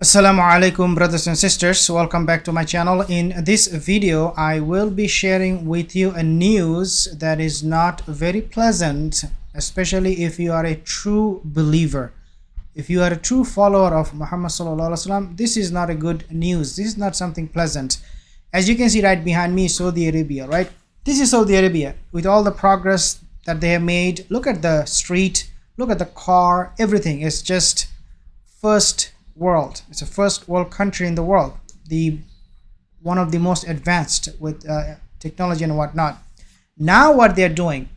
Assalamu alaikum brothers and sisters, welcome back to my channel. In this video I will be sharing with you a news that is not very pleasant, especially if you are a true believer. If you are a true follower of Muhammad sallallahu alaihi wasallam, this is not a good news. This is not something pleasant. As you can see right behind me, Saudi Arabia, right? This is Saudi Arabia with all the progress that they have made. Look at the street, look at the car, everything is just first world. It's a first world country in the world, the one of the most advanced with technology and whatnot. Now what they're doing,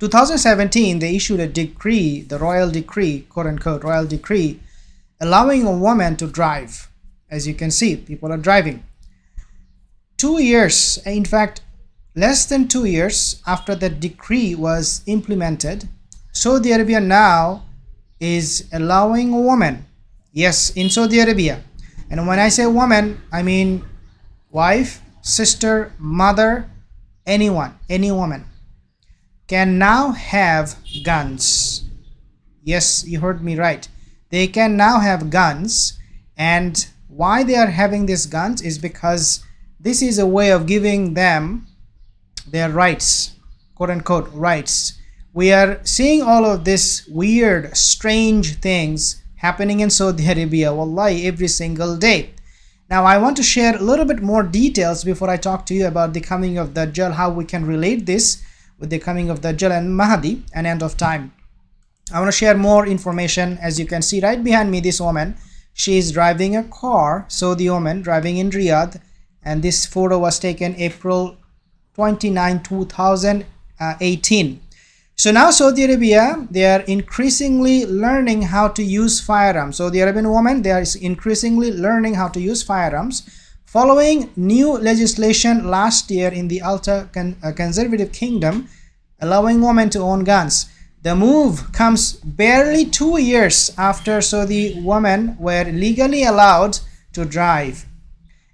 2017 they issued a decree, the royal decree, quote unquote royal decree, allowing a woman to drive. As you can see, people are driving. 2 years, in fact less than 2 years after the decree was implemented, Saudi Arabia now is allowing a woman. Yes, in Saudi Arabia. And when I say woman, I mean wife, sister, mother, anyone, any woman can now have guns. Yes, you heard me right. They can now have guns. And why they are having these guns is because this is a way of giving them their rights, quote unquote rights. We are seeing all of this weird, strange things happening in Saudi Arabia, wallahi, every single day. Now I want to share a little bit more details before I talk to you about the coming of Dajjal, how we can relate this with the coming of Dajjal and Mahdi and end of time. I want to share more information. As you can see right behind me, this woman, she is driving a car, Saudi woman driving in Riyadh, and this photo was taken April 29, 2018. So now Saudi Arabia, they are increasingly learning how to use firearms. So the Arabian woman, they are increasingly learning how to use firearms following new legislation last year in the ultra conservative kingdom, allowing women to own guns. The move comes barely 2 years after Saudi women were legally allowed to drive,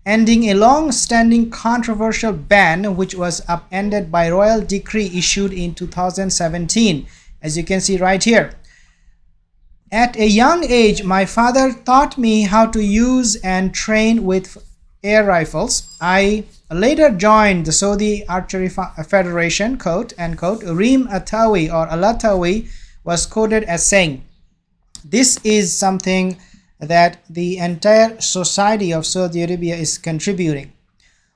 ending a long-standing controversial ban which was upended by royal decree issued in 2017. As you can see right here. At a young age, my father taught me how to use and train with air rifles. I later joined the Saudi Archery Federation, quote unquote. Reem Atawi or Alatawi was quoted as saying, "This is something that the entire society of Saudi Arabia is contributing."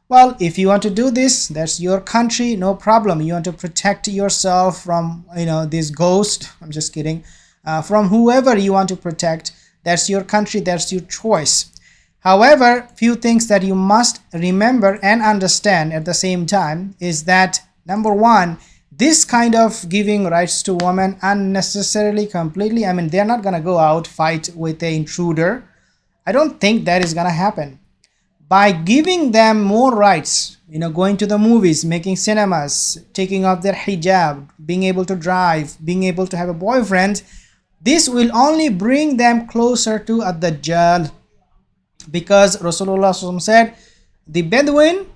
Well, if you want to do this, that's your country, no problem. You want to protect yourself from, this ghost, I'm just kidding, from whoever you want to protect, that's your country, that's your choice. However, few things that you must remember and understand at the same time is that, number one, this kind of giving rights to women unnecessarily, completely, they're not going to go out fight with the intruder. I don't think that is going to happen. By giving them more rights, going to the movies, making cinemas, taking off their hijab, being able to drive, being able to have a boyfriend, this will only bring them closer to Dajjal. Because Rasulullah said, the Bedouin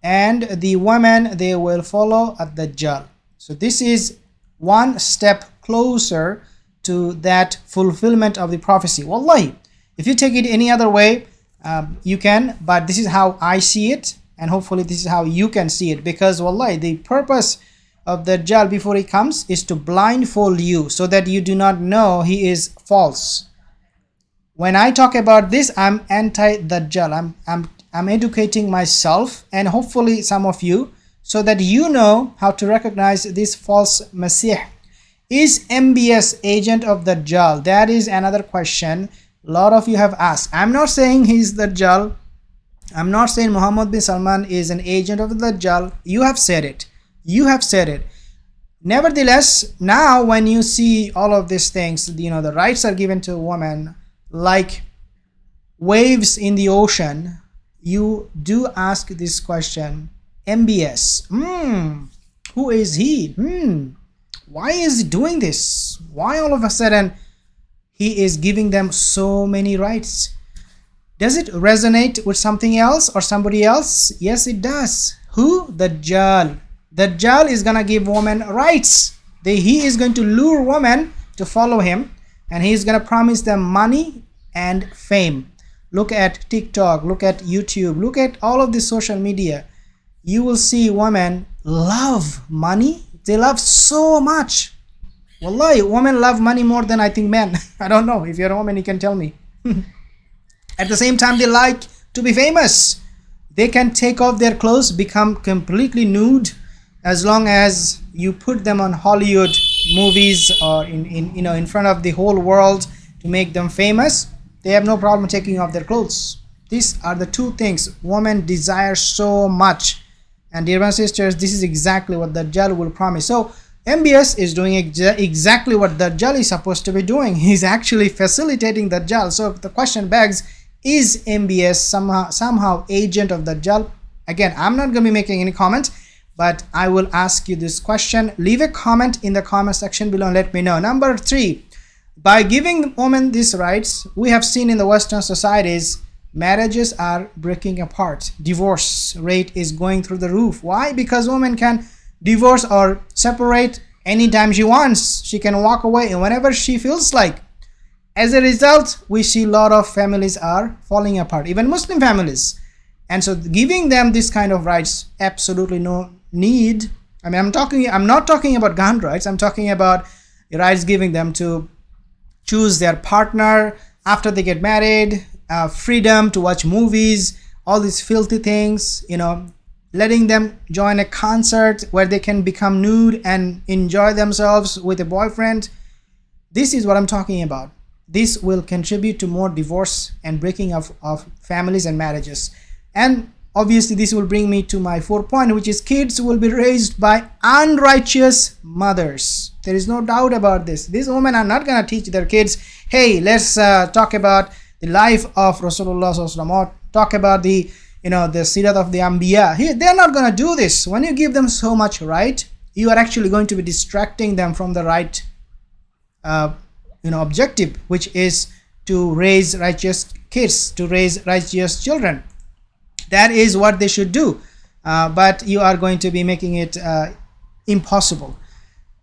and the women, they will follow Dajjal. So this is one step closer to that fulfillment of the prophecy. Wallahi, if you take it any other way, you can, but this is how I see it, and hopefully this is how you can see it. Because wallahi, the purpose of the Dajjal before he comes is to blindfold you so that you do not know he is false. When I talk about this, I'm anti-Dajjal. I'm educating myself and hopefully some of you, so that you know how to recognize this false Messiah. Is MBS agent of Dajjal? That is another question a lot of you have asked. I'm not saying he's Dajjal. I'm not saying Muhammad bin Salman is an agent of Dajjal. You have said it. You have said it. Nevertheless, now when you see all of these things, the rights are given to women like waves in the ocean, you do ask this question. MBS, who is he? Why is he doing this? Why all of a sudden he is giving them so many rights? Does it resonate with something else or somebody else? Yes, it does. Who? Dajjal. Dajjal is gonna give women rights. He is going to lure women to follow him, and he's gonna promise them money, and fame. Look at TikTok, look at YouTube, look at all of the social media. You will see women love money. They love so much. Wallahi, women love money more than I think men. I don't know. If you're a woman, you can tell me. At the same time, they like to be famous. They can take off their clothes, become completely nude, as long as you put them on Hollywood movies or in front of the whole world to make them famous. They have no problem taking off their clothes. These are the two things women desire so much. And dear brothers and sisters, this is exactly what Dajjal will promise. So MBS is doing exactly what Dajjal is supposed to be doing. He's actually facilitating Dajjal. So the question begs, is MBS somehow agent of Dajjal? Again, I'm not going to be making any comment, but I will ask you this question. Leave a comment in the comment section below and let me know. Number 3, by giving women these rights, we have seen in the Western societies, marriages are breaking apart. Divorce rate is going through the roof. Why? Because women can divorce or separate anytime she wants. She can walk away whenever she feels like. As a result, we see a lot of families are falling apart, even Muslim families. And so giving them this kind of rights, absolutely no need. I mean, I'm not talking about gun rights. I'm talking about rights giving them to choose their partner after they get married, freedom to watch movies, all these filthy things, letting them join a concert where they can become nude and enjoy themselves with a boyfriend. This is what I'm talking about. This will contribute to more divorce and breaking of families and marriages. And obviously this will bring me to my 4th point, which is kids will be raised by unrighteous mothers. There is no doubt about this. These women are not going to teach their kids, hey, let's talk about the life of Rasulullah SAW, or talk about the Sirat of the Anbiya. They're not going to do this. When you give them so much right, you are actually going to be distracting them from the right objective, which is to raise righteous kids, to raise righteous children. That is what they should do. But you are going to be making it impossible.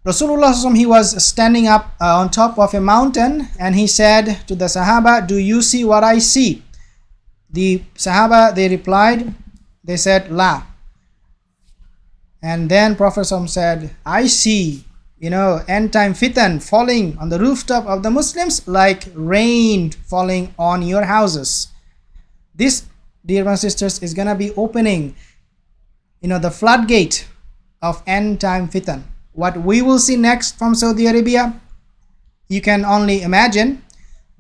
Rasulullah SAW, he was standing up on top of a mountain, and he said to the Sahaba, do you see what I see? The Sahaba, they replied, they said, La. And then Prophet SAW said, I see, end time fitan falling on the rooftop of the Muslims like rain falling on your houses. This, dear brothers and sisters, is going to be opening, the floodgate of end time fitan. What we will see next from Saudi Arabia, you can only imagine,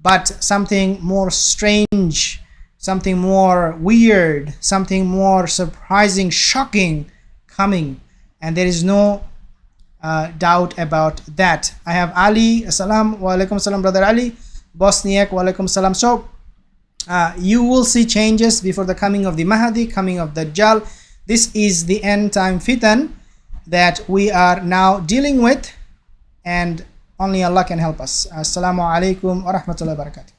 but something more strange, something more weird, something more surprising, shocking coming. And there is no doubt about that. I have Ali, assalam, wa alaikum salam, brother Ali, Bosniak, wa alaikum salam. So you will see changes before the coming of the Mahdi, coming of Dajjal. This is the end time fitan that we are now dealing with, and only Allah can help us. Assalamu alaikum wa rahmatullahi wa barakatuh.